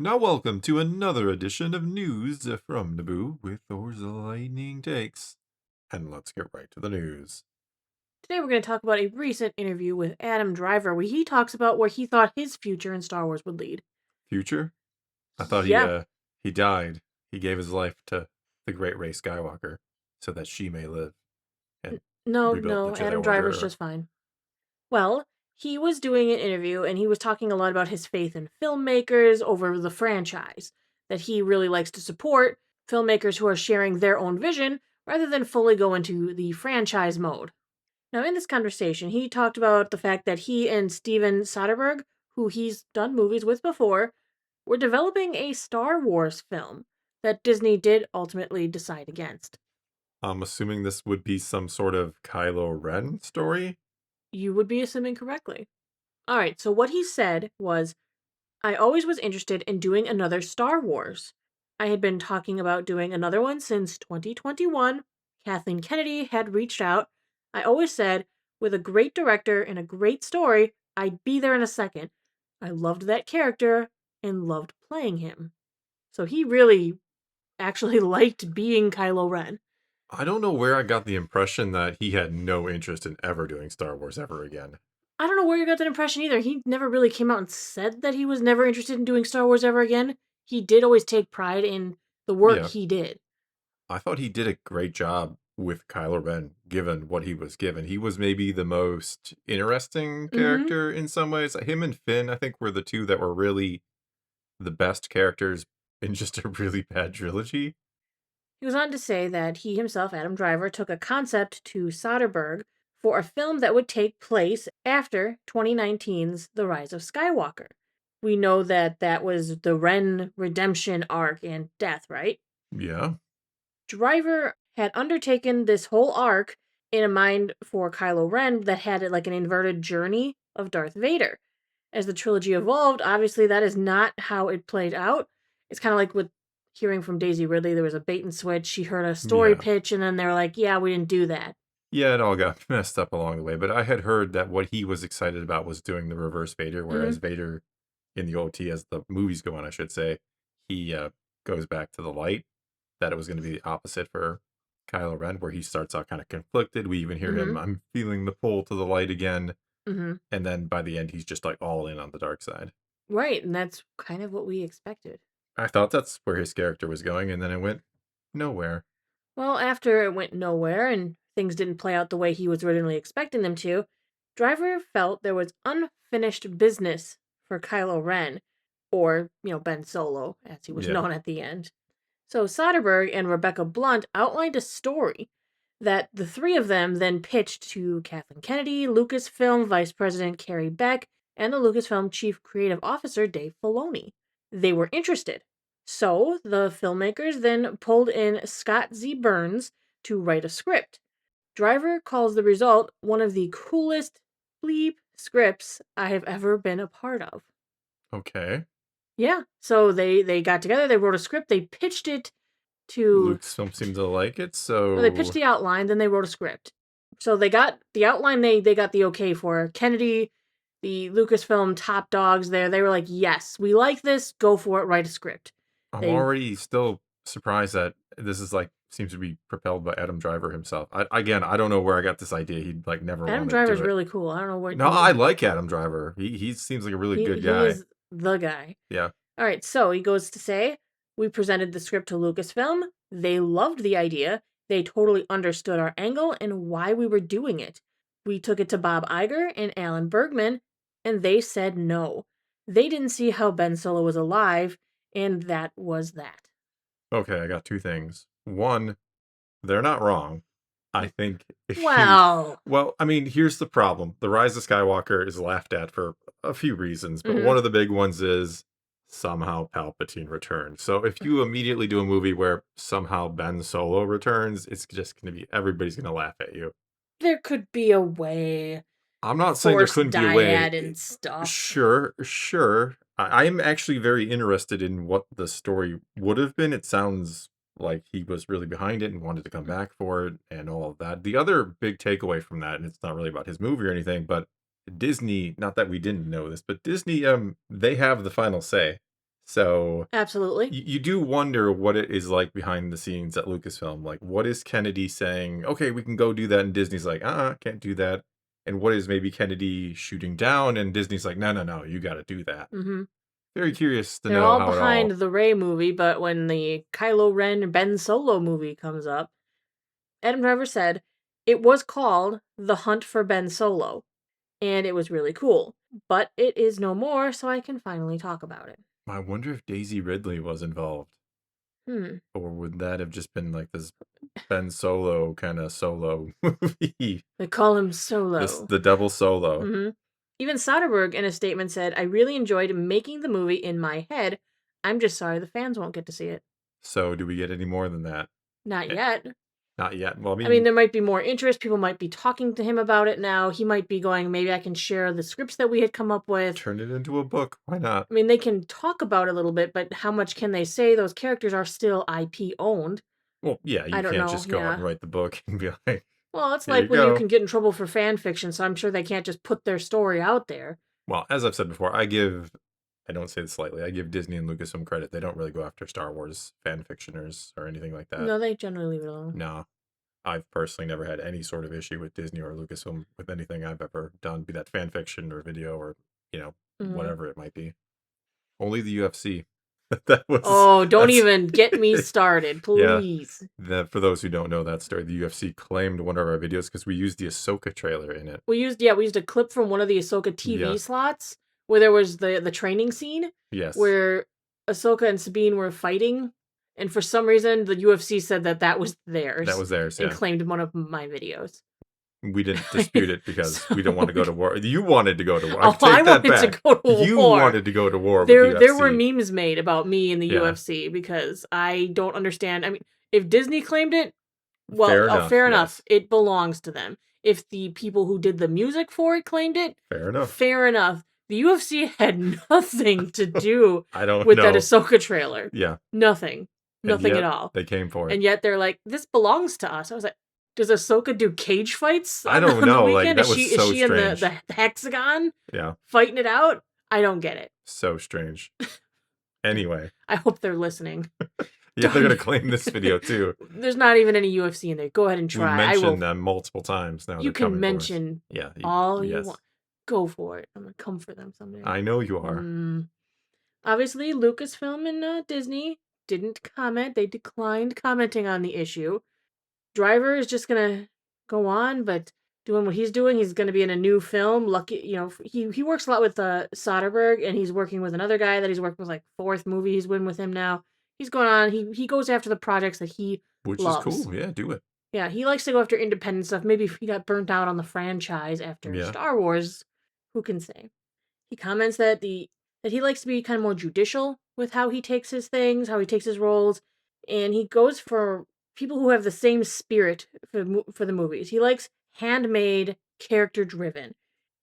Now, welcome to another edition of News from Naboo with Thor's Lightning Takes. And let's get right to the news. Today we're going to talk about a recent interview with Adam Driver where he talks about where he thought his future in Star Wars would lead. Future? I thought Yeah. he died. He gave his life to the great Rey Skywalker so that she may live and rebuild the No, Jedi Adam Driver's Order. just fine. Well, he was doing an interview and he was talking a lot about his faith in filmmakers over the franchise, that he really likes to support filmmakers who are sharing their own vision rather than fully go into the franchise mode. Now, in this conversation, he talked about the fact that he and Steven Soderbergh, who he's done movies with before, were developing a Star Wars film that Disney did ultimately decide against. I'm assuming this would be some sort of Kylo Ren story? You would be assuming correctly. Alright, so what he said was, I always was interested in doing another Star Wars. I had been talking about doing another one since 2021. Kathleen Kennedy had reached out. I always said, with a great director and a great story, I'd be there in a second. I loved that character and loved playing him. So he really actually liked being Kylo Ren. I don't know where I got the impression that he had no interest in ever doing Star Wars ever again. I don't know where you got that impression either. He never really came out and said that he was never interested in doing Star Wars ever again. He did always take pride in the work Yeah, he did. I thought he did a great job with Kylo Ren, given what he was given. He was maybe the most interesting Mm-hmm. character in some ways. Him and Finn, I think, were the two that were really the best characters in just a really bad trilogy. He was on to say that he himself, Adam Driver, took a concept to Soderbergh for a film that would take place after 2019's The Rise of Skywalker. We know that that was the Ren redemption arc and death, right? Yeah, Driver had undertaken this whole arc in a mind for Kylo Ren that had like an inverted journey of Darth Vader. As the trilogy evolved, obviously that is not how it played out. It's kind of like with hearing from Daisy Ridley, there was a bait and switch. She heard a story yeah. pitch and then they were like, yeah, we didn't do that. Yeah, it all got messed up along the way. But I had heard that what he was excited about was doing the reverse Vader, whereas Mm-hmm. Vader in the OT, as the movies go on, I should say, he goes back to the light. That it was going to be the opposite for Kylo Ren, where he starts out kind of conflicted. We even hear Mm-hmm. him, I'm feeling the pull to the light again. Mm-hmm. And then by the end, he's just like all in on the dark side. Right, and that's kind of what we expected. I thought that's where his character was going, and then it went nowhere. Well, after it went nowhere and things didn't play out the way he was originally expecting them to, Driver felt there was unfinished business for Kylo Ren, or, Ben Solo, as he was Yeah. known at the end. So Soderbergh and Rebecca Blunt outlined a story that the three of them then pitched to Kathleen Kennedy, Lucasfilm Vice President Carrie Beck, and the Lucasfilm Chief Creative Officer Dave Filoni. They were interested. So the filmmakers then pulled in Scott Z. Burns to write a script. Driver calls the result one of the coolest bleep scripts I have ever been a part of. Okay. Yeah. So they got together, they wrote a script, they pitched it to Lucasfilm seemed to like it, well, they pitched so the outline, then they wrote a script. So they got the outline, they got the okay for. Kennedy, the Lucasfilm top dogs there, they were like, yes, we like this, go for it, write a script. I'm They already still surprised that this is like seems to be propelled by Adam Driver himself. Again, I don't know where I got this idea. He'd like never Adam wanted to Driver's do it. really cool. I don't know what No, I like Adam Driver. He seems like a really good he guy. is the guy. Yeah. All right, so he goes to say, we presented the script to Lucasfilm. They loved the idea. They totally understood our angle and why we were doing it. We took it to Bob Iger and Alan Bergman, and they said no. They didn't see how Ben Solo was alive, and that was that. Okay, I got two things. One, they're not wrong. I think if you Well, well, I mean, here's the problem. The Rise of Skywalker is laughed at for a few reasons, but mm-hmm. one of the big ones is somehow Palpatine returns. So if you immediately do a movie where somehow Ben Solo returns, it's just going to be everybody's going to laugh at you. There could be a way. I'm not saying there Force couldn't be a way. dyad and stuff. Sure, sure. I am actually very interested in what the story would have been. It sounds like he was really behind it and wanted to come back for it and all of that. The other big takeaway from that, and it's not really about his movie or anything, but Disney, not that we didn't know this, but Disney, they have the final say. So Absolutely. you do wonder what it is like behind the scenes at Lucasfilm. Like, what is Kennedy saying? Okay, we can go do that, and Disney's like, can't do that. And what is maybe Kennedy shooting down, and Disney's like, no, no, no, you got to do that. Hmm. Very curious to They're know all how it behind all. the Rey movie, but when the Kylo Ren Ben Solo movie comes up, Adam Driver said it was called The Hunt for Ben Solo, and it was really cool. But it is no more, so I can finally talk about it. I wonder if Daisy Ridley was involved, Hmm. or would that have just been like this Ben Solo kind of solo movie? They call him Solo. The double solo. Hmm. Even Soderbergh in a statement said, I really enjoyed making the movie in my head. I'm just sorry the fans won't get to see it. So do we get any more than that? Not Eh, yet. Not yet. Well, I I mean, mean, there might be more interest. People might be talking to him about it now. He might be going, maybe I can share the scripts that we had come up with. turn it into a book. Why not? I mean, they can talk about it a little bit, but how much can they say? Those characters are still IP owned. Well, yeah, I you don't can't know. just go out Yeah. and write the book and be like, Well, it's here you like when you go. can get in trouble for fan fiction, so I'm sure they can't just put their story out there. Well, as I've said before, I don't say this lightly, I give Disney and Lucas some credit. They don't really go after Star Wars fan fictioners or anything like that. No, they generally leave it alone. No. I've personally never had any sort of issue with Disney or Lucasfilm with anything I've ever done, be that fan fiction or video or, Mhm. whatever it might be. Only the UFC. That was Oh, don't that's even get me started, yeah. please. For those who don't know that story, the UFC claimed one of our videos because we used the Ahsoka trailer in it. We used a clip from one of the Ahsoka TV Yeah. slots where there was the training scene Yes. where Ahsoka and Sabine were fighting, and for some reason the UFC said that was theirs. That was theirs, and yeah. claimed one of my videos. We didn't dispute it because we don't want to go to So war. You wanted to go to war. Oh, I Take that wanted to back. go to You war. wanted to go to war with There were UFC. memes made about me in the Yeah. UFC because I don't understand. I mean, if Disney claimed it, Fair well, enough, fair enough. yes. It belongs to them. If the people who did the music for it claimed it, Fair enough. fair enough. The UFC had nothing to do I don't with that know. Ahsoka trailer. Yeah. Nothing. And Nothing yet, at all. they came for it. And yet they're like, this belongs to us. I was like, does Ahsoka do cage fights I on, don't on the know, like, weekend? that Is was she so is she in strange. the hexagon Yeah. fighting it out? I don't get it. So strange. Anyway. I hope they're listening. Yeah, they're going to claim this video too. There's not even any UFC in there. Go ahead and We try. mentioned them multiple times now. You they're can coming for us. mention Yeah. all yes. you want. Go for it. I'm going to come for them someday. I know you are. Obviously, Lucasfilm and Disney didn't comment. They declined commenting on the issue. Driver is just going to go on, but doing what he's doing. He's going to be in a new film. Lucky, he works a lot with Soderbergh, and he's working with another guy that he's working with, like, fourth movie he's in with him now. He's going on. He goes after the projects that he loves. Which is cool. Yeah, do it. Yeah, he likes to go after independent stuff. Maybe if he got burnt out on the franchise after Star Wars, who can say? He comments that he likes to be kind of more judicial with how he takes his things, how he takes his roles, and he goes for people who have the same spirit for the movies. He likes handmade, character-driven.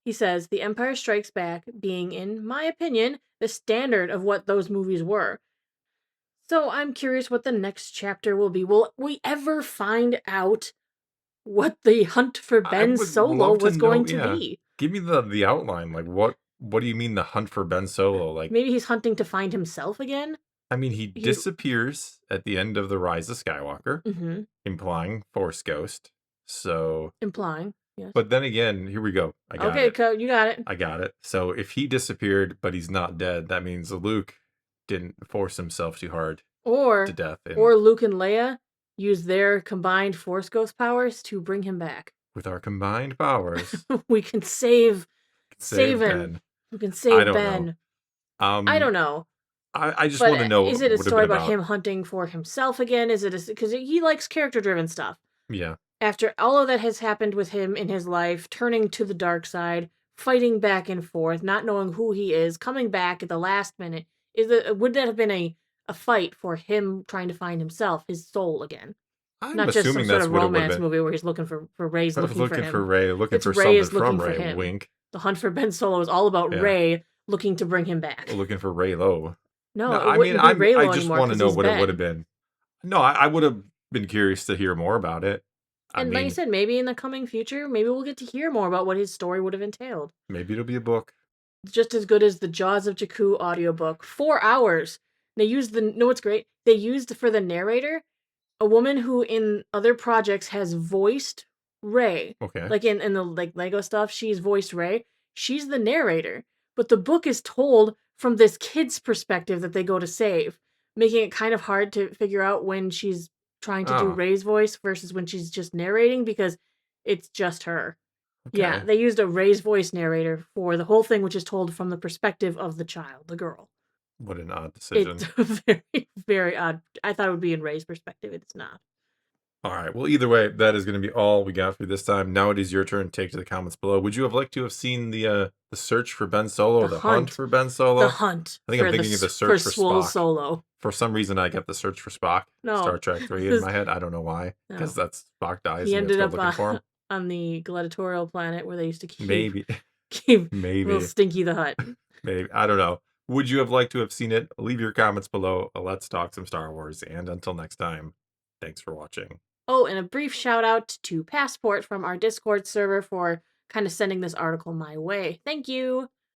He says, The Empire Strikes Back being, in my opinion, the standard of what those movies were. So I'm curious what the next chapter will be. Will we ever find out what the hunt for Ben Solo was going to be? Give me the outline. Like, what do you mean the hunt for Ben Solo? Like, maybe he's hunting to find himself again? I mean, he disappears at the end of The Rise of Skywalker, implying Force Ghost. So implying, yes. But then again, here we go. I got it. Okay, you got it. I got it. So if he disappeared, but he's not dead, that means Luke didn't force himself too hard to death. Or Luke and Leia use their combined Force Ghost powers to bring him back. With our combined powers, we can save him. Ben. We can save Ben. I don't know. I just want to know. Is it a story about him hunting for himself again? Is it because he likes character-driven stuff? Yeah. After all of that has happened with him in his life, turning to the dark side, fighting back and forth, not knowing who he is, coming back at the last minute, would that have been a fight for him trying to find himself, his soul again? I'm not just some assuming sort that's of what it romance would've been. movie where he's looking for Rey's looking for him. Looking for Rey something from Rey. him. Wink. The hunt for Ben Solo is all about Rey looking to bring him back. Looking for Reylo. No, I mean, I just want to know what it would have been. No, I would have been curious to hear more about it. And like I said, maybe in the coming future, maybe we'll get to hear more about what his story would have entailed. Maybe it'll be a book. just as good as the Jaws of Jakku audiobook. 4 hours. They used what's great? They used for the narrator a woman who in other projects has voiced Rey. Okay. Like in the like Lego stuff, she's voiced Rey. She's the narrator. But the book is told from this kid's perspective that they go to save, making it kind of hard to figure out when she's trying to do Oh, Rey's voice versus when she's just narrating because it's just her. Yeah, okay. they used a Rey's voice narrator for the whole thing, which is told from the perspective of the child, the girl. What an odd It's decision. very, very odd. I thought it would be in Rey's perspective. It's not. All right. Well, either way, that is going to be all we got for this time. Now it is your turn. Take to the comments below. Would you have liked to have seen the search for Ben Solo, The or the hunt hunt. for Ben The Solo? hunt I think I'm for thinking of the for search for Swole Spock. Solo. For some reason, I get the search for Spock, No. Star Trek 3 in my head. I don't know why, No. because that's Spock dies He and you have ended to go up looking for him. on the gladiatorial planet where they used to Maybe, keep maybe, little Stinky the Hut. maybe. I don't know. Would you have liked to have seen it? Leave your comments below. Let's talk some Star Wars. And until next time, thanks for watching. Oh, and a brief shout out to Passport from our Discord server for kind of sending this article my way. Thank you.